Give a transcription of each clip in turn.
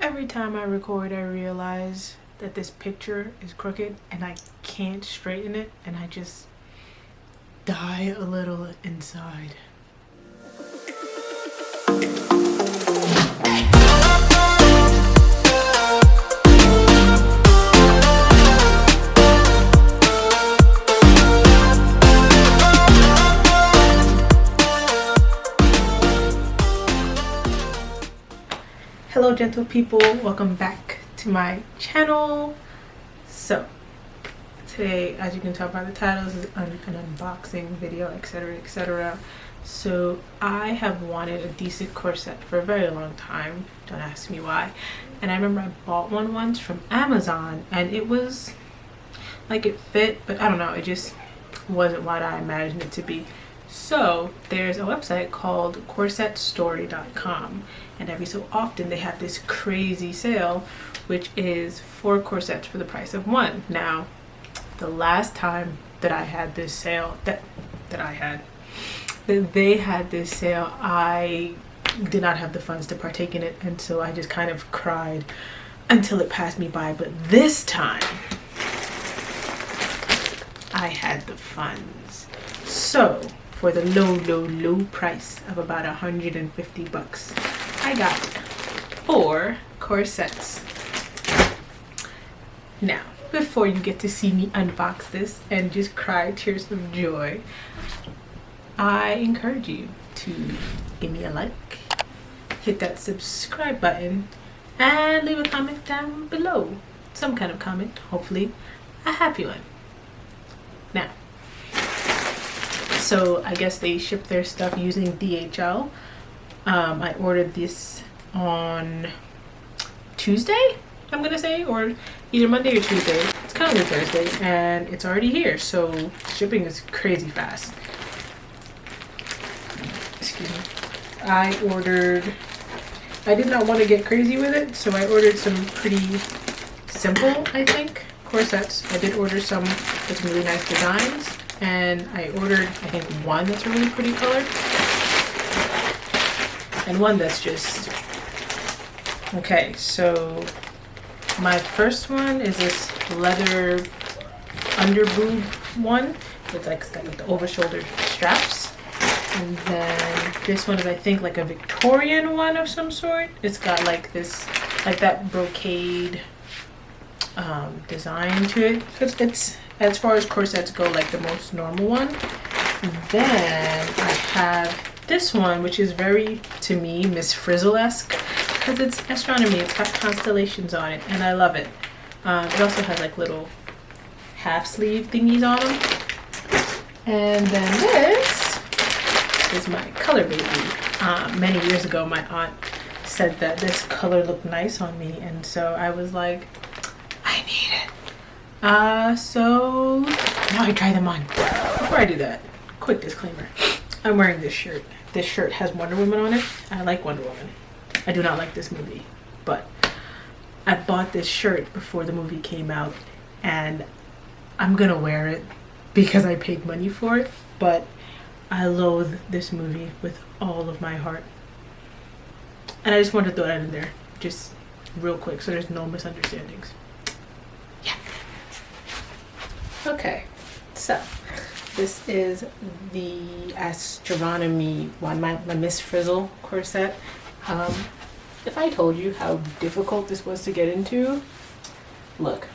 Every time I record, I realize that this picture is crooked and I can't straighten it, and I just die a little inside. Hello gentle people, welcome back to my channel. So today, as you can tell by the title, this is an unboxing video, etc. So I have wanted a decent corset for a very long time, don't ask me why. And I remember I bought one once from Amazon and it was like, it fit, but I don't know, it just wasn't what I imagined it to be. So there's a website called corsetsstory.com, and every so often they have this crazy sale, which is 4 corsets for the price of 1. Now, the last time that I had this sale, that they had this sale, I did not have the funds to partake in it, and so I just kind of cried until it passed me by. But this time, I had the funds. So for the low price of about 150 bucks, I got 4 corsets. Now, before you get to see me unbox this and just cry tears of joy, I encourage you to give me a like, hit that subscribe button, and leave a comment down below. Some kind of comment, hopefully a happy one. Now, so I guess they ship their stuff using DHL. I ordered this on Tuesday, I'm gonna say, or either Monday or Tuesday. It's currently Thursday and it's already here, so shipping is crazy fast. Excuse me. I did not want to get crazy with it, so I ordered some pretty simple, I think, corsets. I did order some with some really nice designs, and I ordered, I think, one that's a really pretty color and one that's just okay. So my first one is this leather underboob one with like the over shoulder straps, and then this one is, I think, like a Victorian one of some sort. It's got like this, like that brocade design to it. It's as far as corsets go, like the most normal one. Then I have this one, which is very, to me, Miss Frizzle-esque, because it's astronomy. It's got constellations on it, and I love it. It also has like little half sleeve thingies on them. And then this is my color baby. Many years ago, my aunt said that this color looked nice on me, and so I was like, I need it. So now I try them on. Before I do that, quick disclaimer. I'm wearing this shirt. This shirt has Wonder Woman on it. I like Wonder Woman. I do not like this movie, but I bought this shirt before the movie came out, and I'm gonna wear it because I paid money for it, but I loathe this movie with all of my heart. And I just wanted to throw that in there, just real quick, so there's no misunderstandings. Yeah. Okay, so this is the astronomy one, my Miss Frizzle corset. If I told you how difficult this was to get into, look,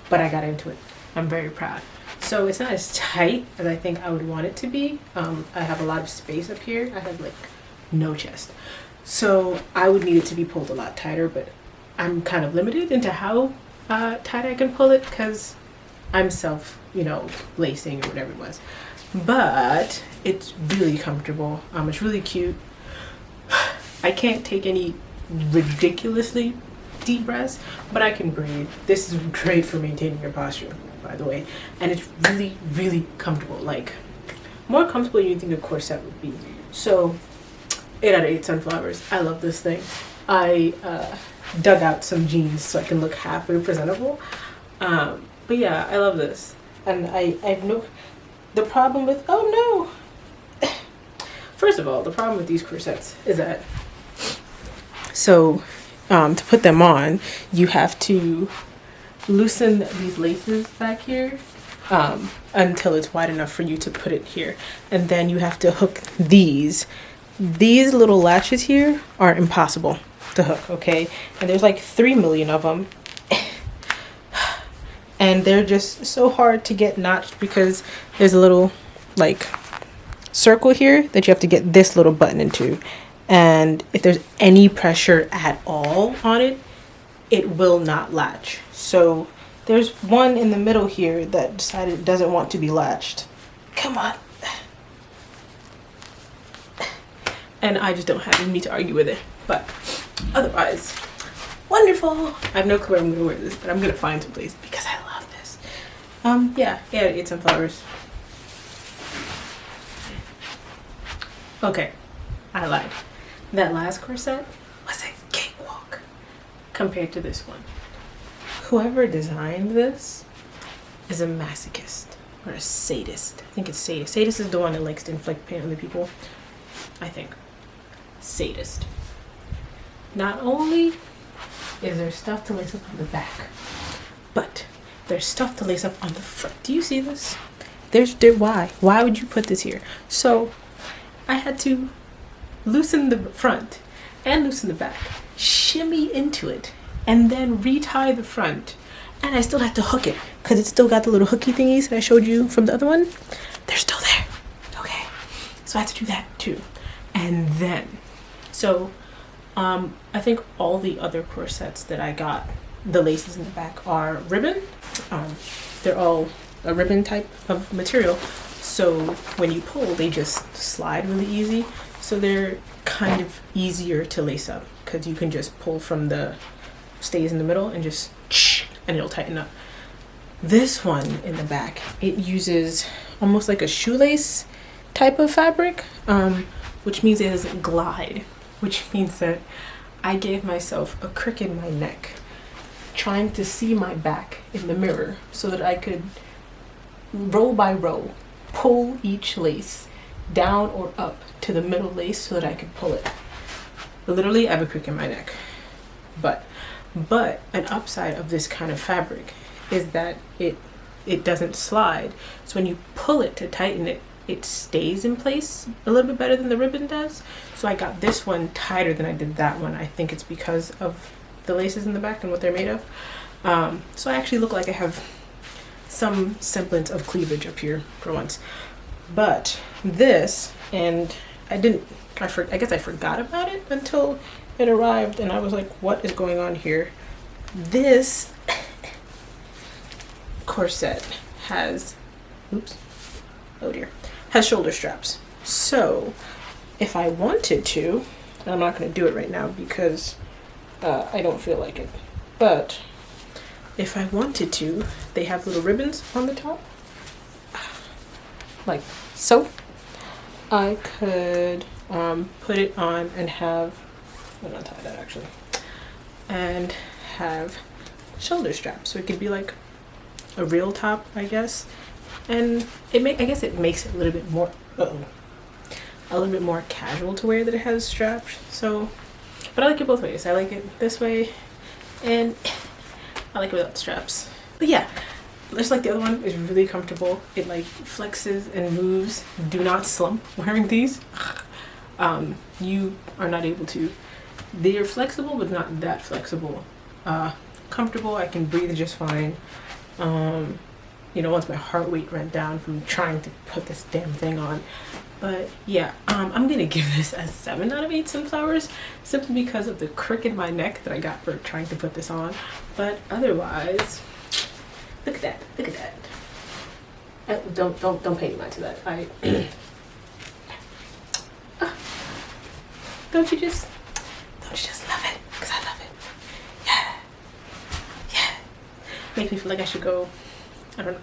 but I got into it. I'm very proud. So it's not as tight as I think I would want it to be. I have a lot of space up here. I have like no chest. So I would need it to be pulled a lot tighter, but I'm kind of limited into how tight I can pull it because I'm lacing or whatever it was. But it's really comfortable. It's really cute. I can't take any ridiculously deep breaths, but I can breathe. This is great for maintaining your posture, by the way. And it's really comfortable. Like, more comfortable than you think a corset would be. So 8 out of 8 sunflowers. I love this thing. I dug out some jeans so I can look halfway presentable. But yeah, I love this. And I've no, the problem with, oh no. First of all, the problem with these corsets is that, so to put them on, you have to loosen these laces back here until it's wide enough for you to put it here. And then you have to hook these. These little latches here are impossible to hook, okay? And there's like 3 million of them. And they're just so hard to get notched because there's a little like circle here that you have to get this little button into. And if there's any pressure at all on it, it will not latch. So there's one in the middle here that decided it doesn't want to be latched. Come on. And I just don't have it in me to argue with it. But otherwise, wonderful. I have no clue where I'm gonna wear this, but I'm gonna find some place because I love this. Yeah, eat some flowers. Okay, I lied. That last corset was a cakewalk compared to this one. Whoever designed this is a masochist or a sadist. I think it's sadist. Sadist is the one that likes to inflict pain on other people. I think. Sadist. Not only is there stuff to lace up on the back, but there's stuff to lace up on the front. Do you see this? Why would you put this here? So I had to loosen the front and loosen the back, shimmy into it, and then retie the front. And I still had to hook it because it's still got the little hooky thingies that I showed you from the other one. They're still there. Okay. So I had to do that too. And then, so I think all the other corsets that I got, the laces in the back are ribbon. They're all a ribbon type of material. So when you pull, they just slide really easy. So they're kind of easier to lace up because you can just pull from the stays in the middle and just and it'll tighten up. This one in the back, it uses almost like a shoelace type of fabric, which means it doesn't glide, which means that I gave myself a crick in my neck trying to see my back in the mirror so that I could row by row pull each lace down or up to the middle lace so that I could pull it. Literally, I have a crick in my neck. But an upside of this kind of fabric is that it doesn't slide. So when you pull it to tighten it, it stays in place a little bit better than the ribbon does. So I got this one tighter than I did that one. I think it's because of the laces in the back and what they're made of. So I actually look like I have some semblance of cleavage up here for once. But this, and I guess I forgot about it until it arrived and I was like, what is going on here? This corset has, has shoulder straps. So if I wanted to, and I'm not going to do it right now because I don't feel like it, but if I wanted to, they have little ribbons on the top, like so. I could put it on and have, I'm not tie that actually, and have shoulder straps. So it could be like a real top, I guess. And I guess it makes it a little bit more, a little bit more casual to wear that it has straps. So, but I like it both ways. I like it this way, and I like it without straps. But yeah, just like the other one, is really comfortable. It like flexes and moves. Do not slump wearing these. You are not able to. They are flexible, but not that flexible. Comfortable. I can breathe just fine. You know, once my heart rate went down from trying to put this damn thing on. But yeah, I'm gonna give this a 7 out of 8 sunflowers simply because of the crick in my neck that I got for trying to put this on. But otherwise, look at that, look at that. Don't pay any mind to that. Don't you just love it? Because I love it. Yeah. Makes me feel like I should go, I don't know,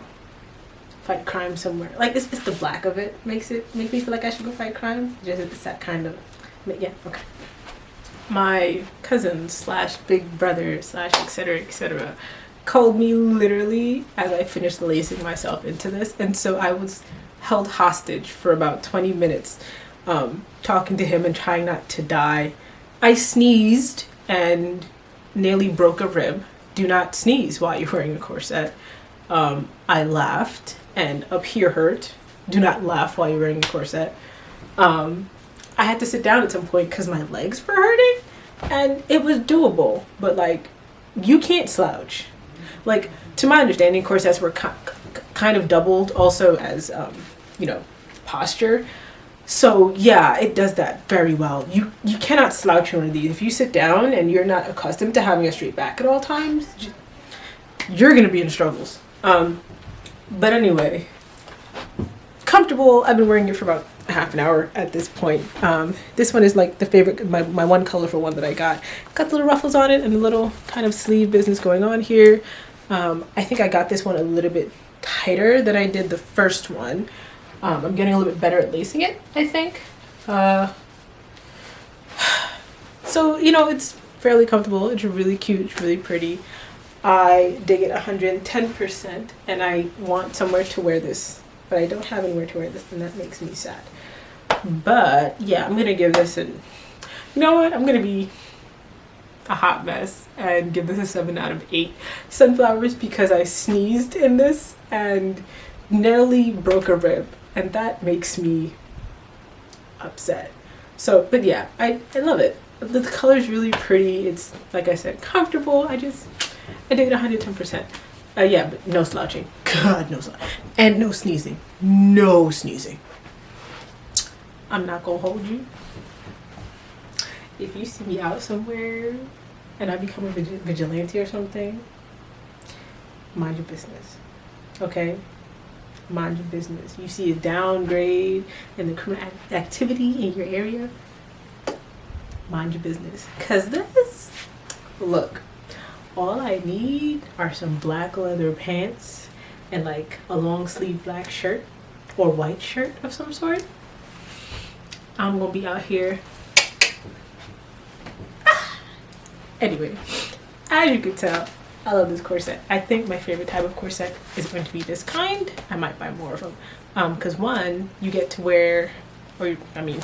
fight crime somewhere. Like it's the black of it makes me feel like I should go fight crime. Just it's that kind of, yeah, okay. My cousin / big brother / etc. called me literally as I finished lacing myself into this, and so I was held hostage for about 20 minutes talking to him and trying not to die. I sneezed and nearly broke a rib. Do not sneeze while you're wearing a corset. I laughed and up here hurt. Do not laugh while you're wearing a corset. I had to sit down at some point because my legs were hurting, and it was doable, but like, you can't slouch. Like, to my understanding, corsets were kind of doubled also as, you know, posture. So yeah, it does that very well. You cannot slouch one of these. If you sit down and you're not accustomed to having a straight back at all times, you're gonna be in struggles. But anyway, comfortable. I've been wearing it for about half an hour at this point. This one is like the favorite, my one colorful one that I got. Got the little ruffles on it and a little kind of sleeve business going on here. I think I got this one a little bit tighter than I did the first one. I'm getting a little bit better at lacing it, I think. So, you know, it's fairly comfortable. It's really cute. It's really pretty. I dig it 110%, and I want somewhere to wear this, but I don't have anywhere to wear this, and that makes me sad. But yeah, I'm gonna give this you know what? I'm gonna be a hot mess and give this a 7 out of 8 sunflowers because I sneezed in this and nearly broke a rib, and that makes me upset. So, but yeah, I love it. The color is really pretty. It's, like I said, comfortable. I dig it 110%. Yeah, but no slouching. God, no slouching. And no sneezing. No sneezing. I'm not gonna hold you. If you see me out somewhere and I become a vigilante or something, mind your business. Okay? Mind your business. You see a downgrade in the criminal activity in your area, mind your business. Because this, look, all I need are some black leather pants and like a long sleeve black shirt or white shirt of some sort. I'm gonna be out here. Anyway, as you can tell, I love this corset. I think my favorite type of corset is going to be this kind. I might buy more of them. Because one, you get to wear, or I mean,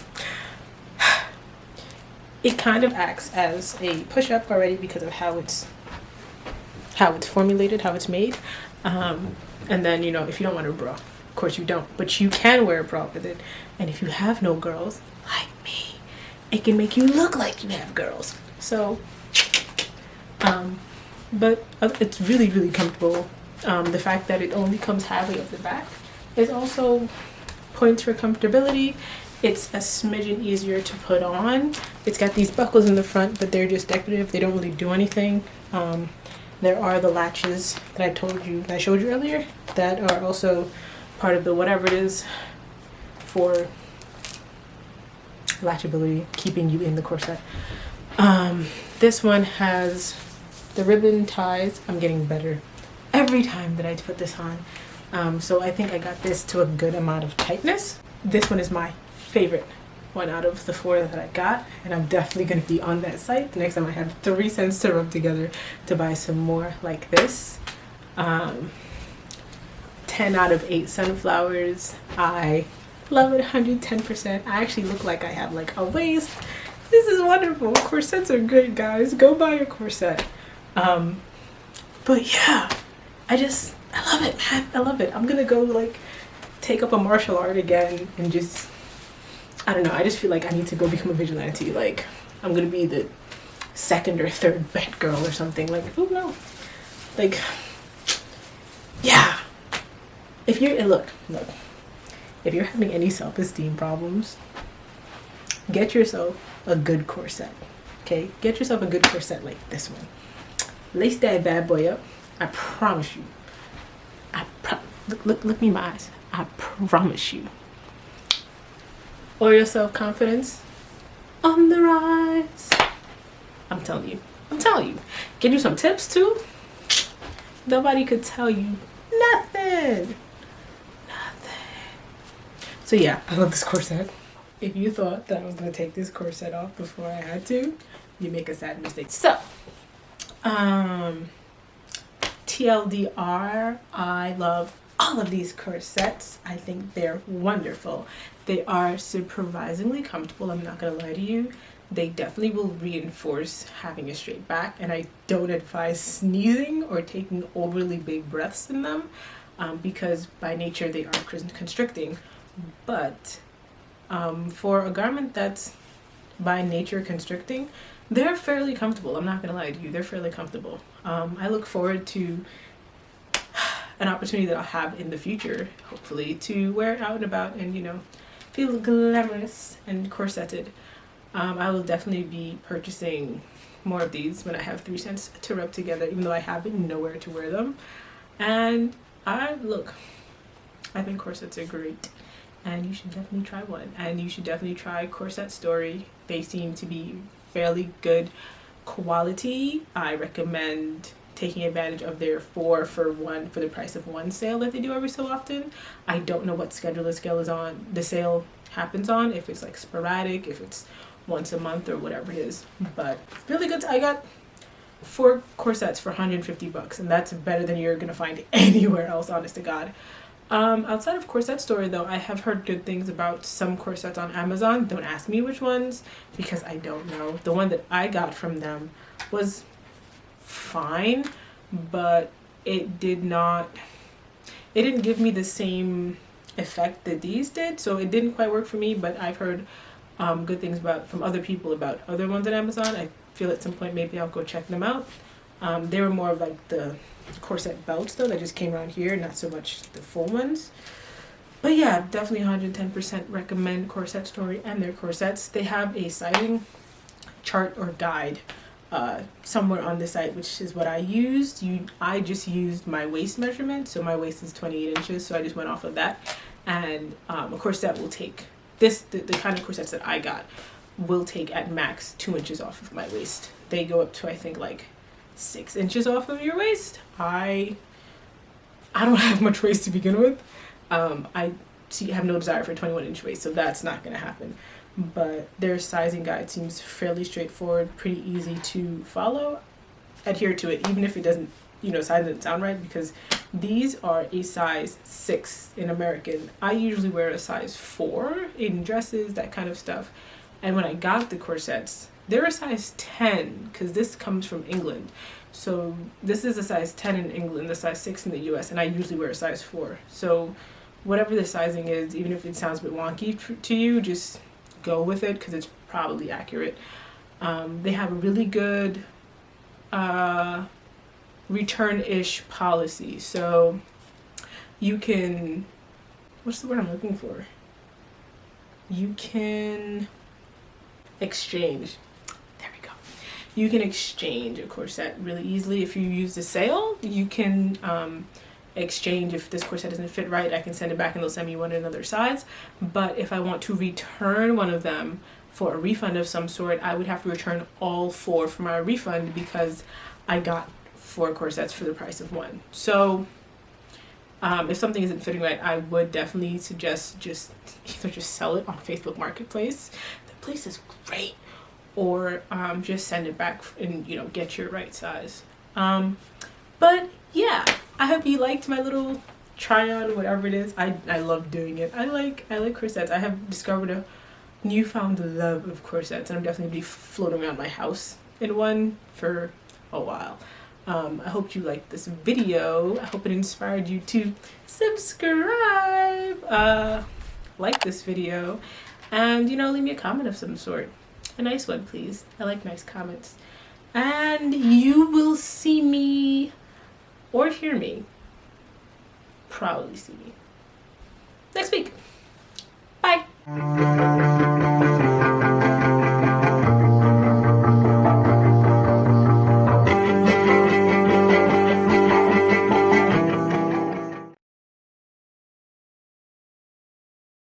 it kind of acts as a push-up already because of how it's formulated, how it's made. And then, you know, if you don't want a bra, of course you don't, but you can wear a bra with it. And if you have no girls, like me, it can make you look like you have girls. So, but it's really, really comfortable. The fact that it only comes halfway up the back is also points for comfortability. It's a smidgen easier to put on. It's got these buckles in the front, but they're just decorative. They don't really do anything. There are the latches that I showed you earlier, that are also part of the whatever it is for latchability, keeping you in the corset. This one has the ribbon ties. I'm getting better every time that I put this on. So I think I got this to a good amount of tightness. This one is my favorite one out of the 4 that I got, and I'm definitely going to be on that site the next time I have 3 cents to rub together to buy some more like this. 10 out of 8 sunflowers. I love it 110%. I actually look like I have like a waist. This is wonderful. Corsets are great, guys. Go buy a corset. But yeah, I love it, man. I love it. I'm gonna go like take up a martial art again and just, I don't know, I just feel like I need to go become a vigilante. Like, I'm gonna be the 2nd or 3rd bed girl or something. Like, who knows? Like, yeah. If you're, and look, if you're having any self-esteem problems, get yourself a good corset. Okay? Get yourself a good corset like this one. Lace that bad boy up. I promise you. Look me in my eyes. I promise you. Or your self-confidence on the rise. I'm telling you. Give you some tips too. Nobody could tell you nothing. So yeah, I love this corset. If you thought that I was gonna take this corset off before I had to, you make a sad mistake. So, TLDR, I love all of these corsets. I think they're wonderful. They are surprisingly comfortable, I'm not gonna lie to you. They definitely will reinforce having a straight back, and I don't advise sneezing or taking overly big breaths in them because by nature they are constricting. But for a garment that's by nature constricting, they're fairly comfortable. I'm not gonna lie to you, they're fairly comfortable. I look forward to an opportunity that I'll have in the future, hopefully, to wear it out and about and, you know, feel glamorous and corseted. I will definitely be purchasing more of these when I have 3 cents to rub together, even though I have nowhere to wear them. And I think corsets are great, and you should definitely try one. And you should definitely try Corset Story. They seem to be fairly good quality. I recommend taking advantage of their 4 for 1 for the price of 1 sale that they do every so often. I don't know what schedule the sale happens on, if it's like sporadic, if it's once a month or whatever it is, but really good. I got 4 corsets for 150 bucks, and that's better than you're gonna find anywhere else, honest to God. Outside of Corset Story though, I have heard good things about some corsets on Amazon. Don't ask me which ones because I don't know. The one that I got from them was fine, but it didn't give me the same effect that these did, so it didn't quite work for me. But I've heard good things from other people about other ones on Amazon. I feel at some point maybe I'll go check them out. They were more of like the corset belts though that just came around here, not so much the full ones. But yeah, definitely 110% recommend Corset Story and their corsets. They have a sizing chart or guide somewhere on the site, which is what I used. I just used my waist measurement, so my waist is 28 inches, so I just went off of that. And a corset will take the kind of corsets that I got will take at max 2 inches off of my waist. They go up to, I think, like 6 inches off of your waist. I don't have much waist to begin with. I have no desire for a 21-inch waist, so that's not gonna happen. But their sizing guide seems fairly straightforward, pretty easy to follow, adhere to it, even if it doesn't, size doesn't sound right, because these are a size 6 in American. I usually wear a size 4 in dresses, that kind of stuff. And when I got the corsets, they're a size 10, because this comes from England. So this is a size 10 in England, the size 6 in the US, and I usually wear a size 4. So whatever the sizing is, even if it sounds a bit wonky to you, just go with it, because it's probably accurate. They have a really good return-ish policy. So you can, what's the word I'm looking for? You can exchange. There we go. You can exchange a corset really easily. If you use the sale, you can exchange. If this corset doesn't fit right, I can send it back and they'll send me one in another size. But if I want to return one of them for a refund of some sort, I would have to return all 4 for my refund, because I got 4 corsets for the price of 1. So if something isn't fitting right, I would definitely suggest either just sell it on Facebook Marketplace. The place is great. Or just send it back and get your right size. But yeah, I hope you liked my little try on, whatever it is. I love doing it. I like corsets. I have discovered a newfound love of corsets, and I'm definitely gonna be floating around my house in one for a while. I hope you liked this video. I hope it inspired you to subscribe, like this video, and leave me a comment of some sort. A nice one, please. I like nice comments. And you will see me or hear me, probably see me, next week. Bye.